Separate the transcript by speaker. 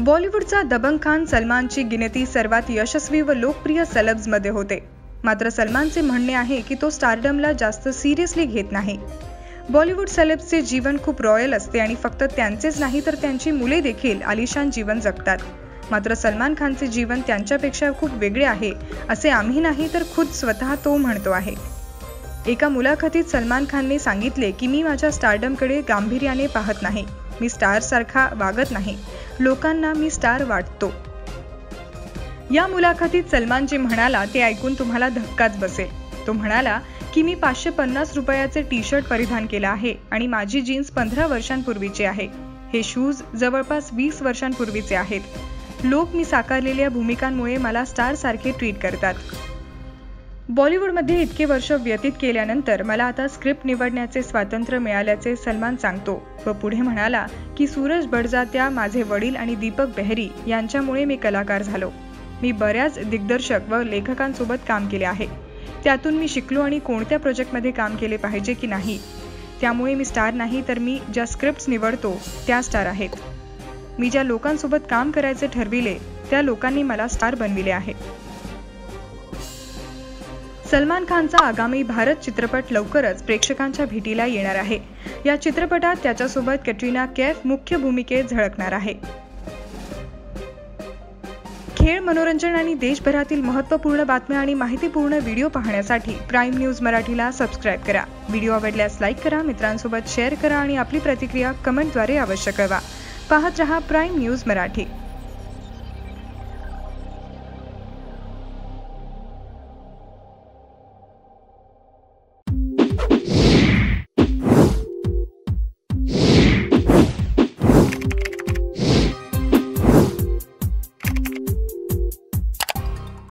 Speaker 1: बॉलिवूडचा दबंग खान सलमानची गिनती सर्वात यशस्वी व लोकप्रिय सेलेब्समध्ये होते। मात्र सलमानचे म्हणणे आहे की तो स्टारडमला जास्त सिरियसली घेत नाही। बॉलिवूड सेलेब्सचे जीवन खूप रॉयल असते आणि फक्त त्यांचेच नाही तर त्यांची मुले देखील आलिशान जीवन जगतात। मात्र सलमान खानचे जीवन त्यांच्यापेक्षा खूप वेगळे आहे असे आम्ही नाही तर खुद स्वतः तो म्हणतो आहे। एका मुलाखतीत सलमान खानने सांगितले की मी माझ्या स्टारडमकडे गांभीर्याने पाहत नाही, मी स्टार सारखा वागत नाही, लोकांना मी स्टार वाटतो। या मुलाखतीत सलमान जे म्हणाला ते ऐकून तुम्हाला धक्काच बसेल। तो म्हणाला की मी 550 रुपयाचे टी-शर्ट परिधान केला आहे आणि माझी जीन्स 15 वर्षांपूर्वीची आहे। हे शूज जवळपास 20 वर्षांपूर्वीचे आहेत। लोक मी साकारलेल्या भूमिकांमुळे मला स्टार सारखे ट्रीट करतात। बॉलिवूडमध्ये इतके वर्ष व्यतीत केल्यानंतर मला आता स्क्रिप्ट निवडण्याचे स्वातंत्र्य मिळाल्याचे सलमान सांगतो व पुढे म्हणाला की सूरज बडजात्या, माझे वडील आणि दीपक बेहरी यांच्यामुळे मी कलाकार झालो। मी बऱ्याच दिग्दर्शक व लेखकांसोबत काम केले आहे, त्यातून मी शिकलो आणि कोणत्या प्रोजेक्टमध्ये काम केले पाहिजे की नाही। त्यामुळे मी स्टार नाही तर मी ज्या स्क्रिप्ट्स निवडतो त्या स्टार आहेत। मी ज्या लोकांसोबत काम करायचे ठरविले त्या लोकांनी मला स्टार बनविले आहे। सलमान खानचा आगामी भारत चित्रपट लवकरच प्रेक्षकांच्या भेटीला येणार आहे। या चित्रपटात त्याच्यासोबत कॅटरीना कैफ मुख्य भूमिकेत झळकणार आहे। खेळ, मनोरंजन आणि देशभरातील महत्त्वपूर्ण बातम्या आणि माहितीपूर्ण व्हिडिओ पाहण्यासाठी प्राईम न्यूज मराठीला सबस्क्राईब करा। व्हिडिओ आवडल्यास लाईक करा, मित्रांसोबत शेअर करा आणि आपली प्रतिक्रिया कमेंटद्वारे अवश्य कळवा। पाहत रहा प्राईम न्यूज मराठी।